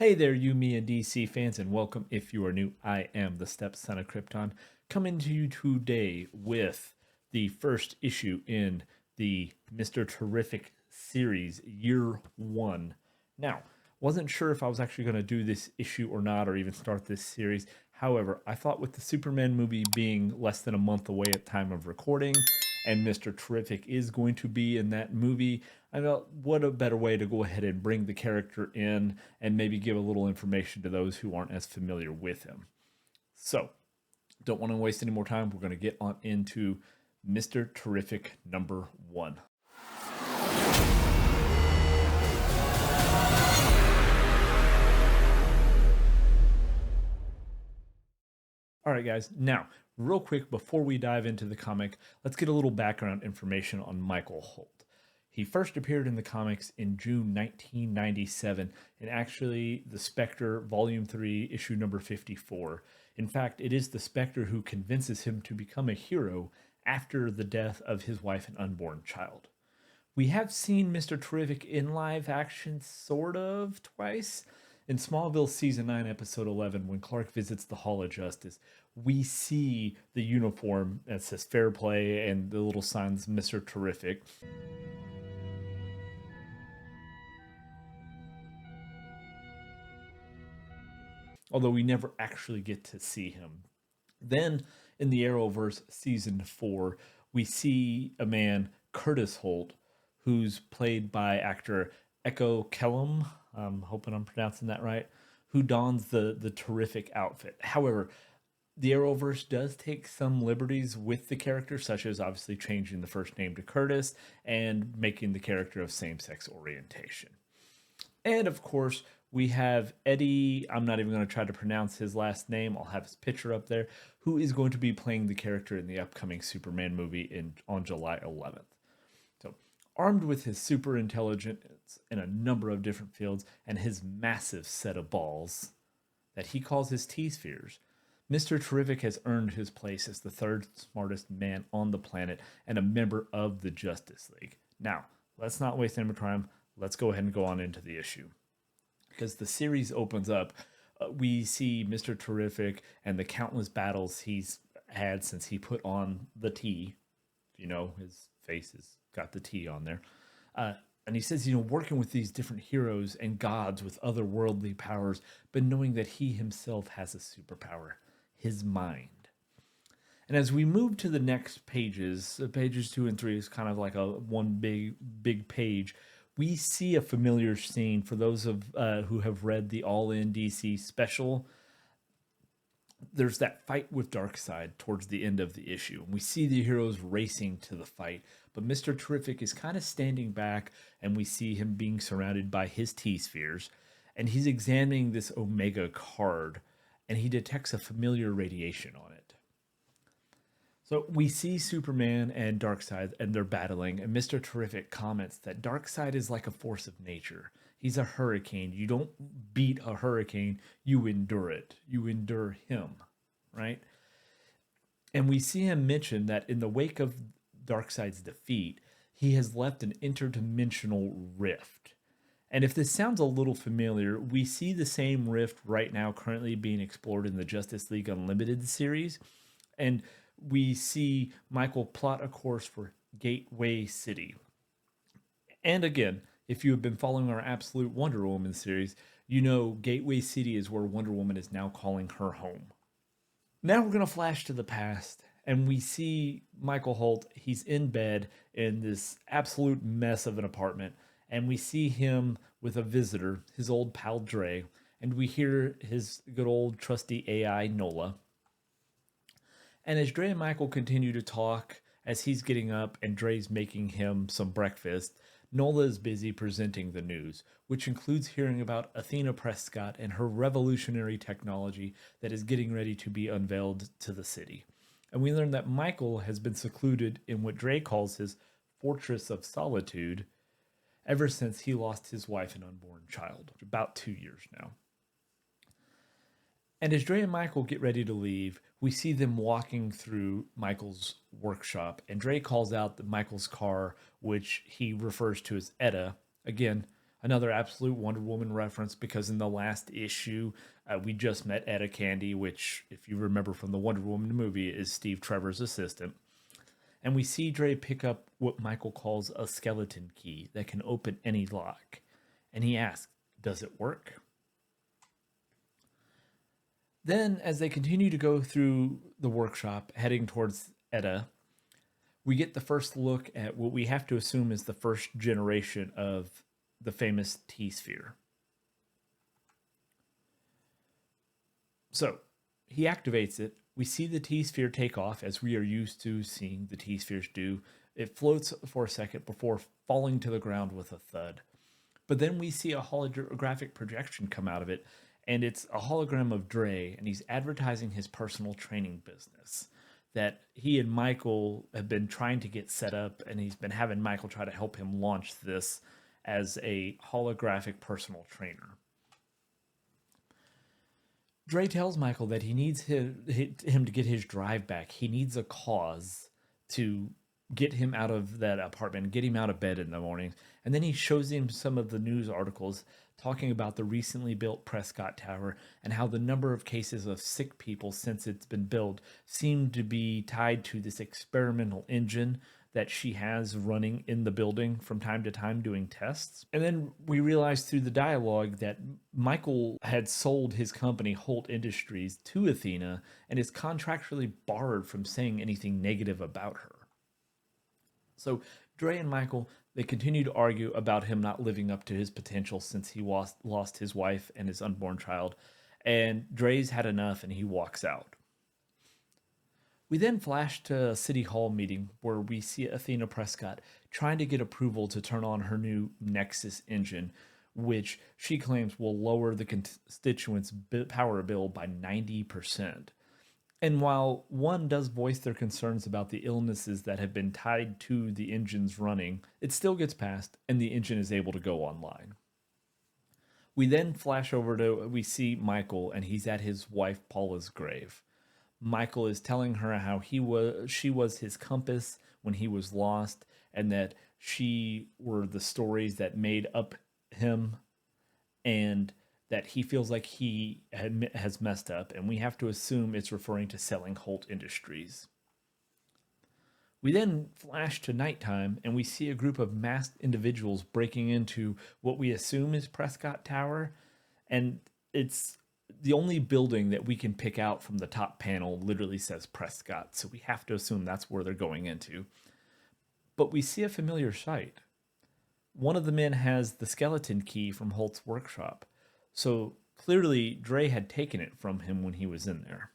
Hey there, you, me, and DC fans, and welcome if you are new. I am the stepson of Krypton, coming to you today with the first issue in the Mr. Terrific series, year one. Now, wasn't sure if I was actually going to do this issue or not, or even start this series. However, I thought with the Superman movie being less than a month away at time of recording, and Mr. Terrific is going to be in that movie, I thought, what a better way to go ahead and bring the character in and maybe give a little information to those who aren't as familiar with him. So, don't want to waste any more time. We're going to get on into Mr. Terrific number one. All right, guys. Now, real quick, before we dive into the comic, let's get a little background information on Michael Holt. He first appeared in the comics in June 1997 in actually The Spectre, Volume 3, issue number 54. In fact, it is the Spectre who convinces him to become a hero after the death of his wife and unborn child. We have seen Mr. Terrific in live action sort of twice. In Smallville Season 9, Episode 11, when Clark visits the Hall of Justice, we see the uniform that says Fair Play and the little signs Mr. Terrific. Although we never actually get to see him. Then in the Arrowverse Season 4, we see a man, Curtis Holt, who's played by actor Echo Kellum. I'm hoping I'm pronouncing that right. Who dons the terrific outfit. However, the Arrowverse does take some liberties with the character, such as obviously changing the first name to Curtis and making the character of same sex orientation. And of course, we have Eddie. I'm not even going to try to pronounce his last name. I'll have his picture up there, who is going to be playing the character in the upcoming Superman movie on July 11th. So, armed with his super intelligence in a number of different fields and his massive set of balls that he calls his T-spheres, Mr. Terrific has earned his place as the third smartest man on the planet and a member of the Justice League. Now, let's not waste any more time. Let's go ahead and go on into the issue. Because the series opens up, we see Mr. Terrific and the countless battles he's had since he put on the T. You know, his face has got the T on there. And he says, working with these different heroes and gods with otherworldly powers, but knowing that he himself has a superpower, his mind. And as we move to the next pages, pages 2 and 3 is kind of like a one big page. We see a familiar scene for those of who have read the All In DC special. There's that fight with Darkseid towards the end of the issue. We see the heroes racing to the fight, but Mr. Terrific is kind of standing back, and we see him being surrounded by his T-spheres, and he's examining this Omega card, and he detects a familiar radiation on it. So we see Superman and Darkseid, and they're battling, and Mr. Terrific comments that Darkseid is like a force of nature. He's a hurricane. You don't beat a hurricane, you endure it. You endure him, right? And we see him mention that in the wake of Darkseid's defeat, he has left an interdimensional rift. And if this sounds a little familiar, we see the same rift right now currently being explored in the Justice League Unlimited series. And we see Michael plot a course for Gateway City. And again, if you have been following our Absolute Wonder Woman series, you know Gateway City is where Wonder Woman is now calling her home. Now we're going to flash to the past, and we see Michael Holt. He's in bed in this absolute mess of an apartment, and we see him with a visitor, his old pal Dre, and we hear his good old trusty AI Nola. And as Dre and Michael continue to talk, as he's getting up and Dre's making him some breakfast, Nola is busy presenting the news, which includes hearing about Athena Prescott and her revolutionary technology that is getting ready to be unveiled to the city. And we learn that Michael has been secluded in what Dre calls his Fortress of Solitude ever since he lost his wife and unborn child, about 2 years now. And as Dre and Michael get ready to leave, we see them walking through Michael's workshop, and Dre calls out Michael's car, which he refers to as Etta. Again, Another absolute Wonder Woman reference because in the last issue, we just met Etta Candy, which, if you remember from the Wonder Woman movie, is Steve Trevor's assistant. And we see Dre pick up what Michael calls a skeleton key that can open any lock. And he asks, does it work? Then, as they continue to go through the workshop, heading towards Etta, we get the first look at what we have to assume is the first generation of the famous T-Sphere. So, he activates it. We see the T-Sphere take off as we are used to seeing the T-Spheres do. It floats for a second before falling to the ground with a thud. But then we see a holographic projection come out of it, and it's a hologram of Dre, and he's advertising his personal training business that he and Michael have been trying to get set up, and he's been having Michael try to help him launch this as a holographic personal trainer. Dre tells Michael that he needs him to get his drive back. He needs a cause to get him out of that apartment, get him out of bed in the morning. And then he shows him some of the news articles talking about the recently built Prescott Tower and how the number of cases of sick people since it's been built seem to be tied to this experimental engine that she has running in the building from time to time doing tests. And then we realized through the dialogue that Michael had sold his company, Holt Industries, to Athena and is contractually barred from saying anything negative about her. So Dre and Michael, they continue to argue about him not living up to his potential since he lost his wife and his unborn child. And Dre's had enough and he walks out. We then flash to a city hall meeting where we see Athena Prescott trying to get approval to turn on her new Nexus engine, which she claims will lower the constituents' power bill by 90%. And while one does voice their concerns about the illnesses that have been tied to the engine's running, it still gets passed and the engine is able to go online. We then flash over to, we see Michael and he's at his wife Paula's grave. Michael is telling her how she was his compass when he was lost, and that she were the stories that made up him, and that he feels like he has messed up, and we have to assume it's referring to selling Holt Industries. We then flash to nighttime, and we see a group of masked individuals breaking into what we assume is Prescott Tower, and it's the only building that we can pick out from the top panel literally says Prescott, so we have to assume that's where they're going into. But we see a familiar sight. One of the men has the skeleton key from Holt's workshop, so clearly Dre had taken it from him when he was in there.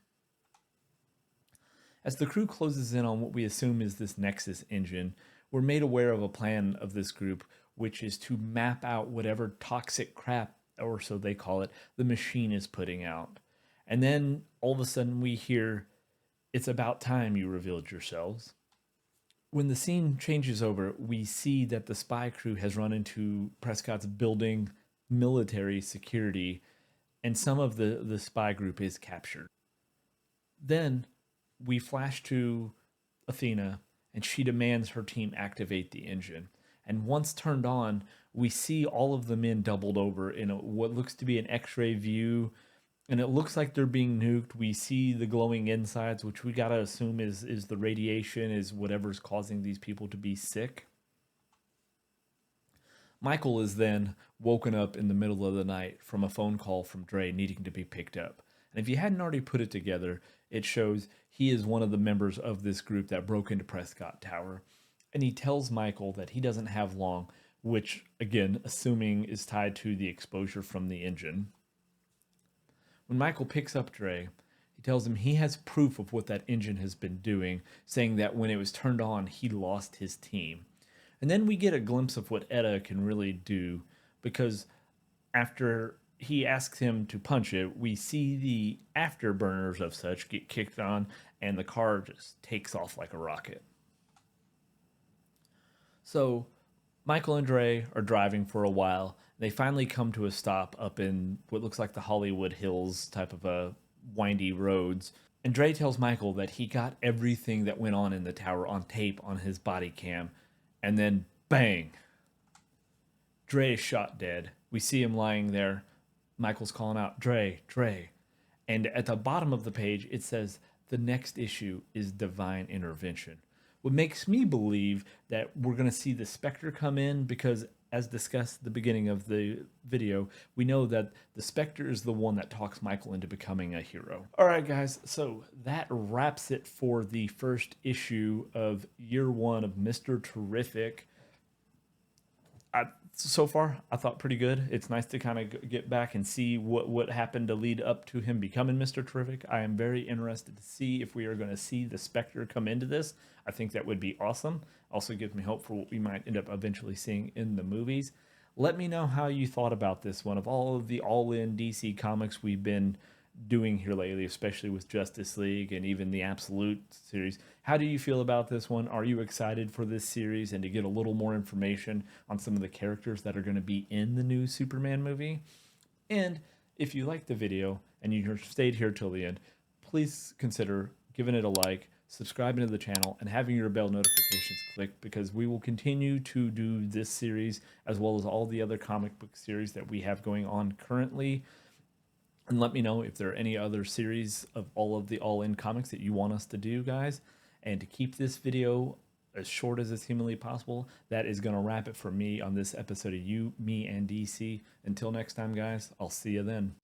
As the crew closes in on what we assume is this Nexus engine, we're made aware of a plan of this group, which is to map out whatever toxic crap, or so they call it, the machine is putting out. And then all of a sudden we hear, "It's about time you revealed yourselves." When the scene changes over, we see that the spy crew has run into Prescott's building military security, and some of the spy group is captured. Then we flash to Athena, and she demands her team activate the engine. And once turned on, we see all of the men doubled over in what looks to be an X-ray view, and it looks like they're being nuked. We see the glowing insides, which we gotta assume is the radiation, is whatever's causing these people to be sick. Michael is then woken up in the middle of the night from a phone call from Dre needing to be picked up. And if you hadn't already put it together, it shows he is one of the members of this group that broke into Prescott Tower. And he tells Michael that he doesn't have long, which, again, assuming is tied to the exposure from the engine. When Michael picks up Dre, he tells him he has proof of what that engine has been doing, saying that when it was turned on, he lost his team. And then we get a glimpse of what Etta can really do, because after he asks him to punch it, we see the afterburners of such get kicked on, and the car just takes off like a rocket. So Michael and Dre are driving for a while. They finally come to a stop up in what looks like the Hollywood Hills type of a windy roads. And Dre tells Michael that he got everything that went on in the tower on tape on his body cam. And then bang, Dre shot dead. We see him lying there. Michael's calling out, Dre, Dre. And at the bottom of the page, it says, the next issue is divine intervention. What makes me believe that we're going to see the Spectre come in because, as discussed at the beginning of the video, we know that the Spectre is the one that talks Michael into becoming a hero. All right, guys, so that wraps it for the first issue of year one of Mr. Terrific. So far, I thought pretty good. It's nice to kind of get back and see what happened to lead up to him becoming Mr. Terrific. I am very interested to see if we are going to see the Spectre come into this. I think that would be awesome. Also gives me hope for what we might end up eventually seeing in the movies. Let me know how you thought about this one. Of all of the all-in DC comics we've been doing here lately, especially with Justice League and even the Absolute series. How do you feel about this one? Are you excited for this series and to get a little more information on some of the characters that are going to be in the new Superman movie? And if you liked the video and you stayed here till the end, please consider giving it a like, subscribing to the channel, and having your bell notifications clicked, because we will continue to do this series as well as all the other comic book series that we have going on currently. And let me know if there are any other series of all of the all-in comics that you want us to do, guys. And to keep this video as short as is humanly possible, that is going to wrap it for me on this episode of You, Me, and DC. Until next time, guys, I'll see you then.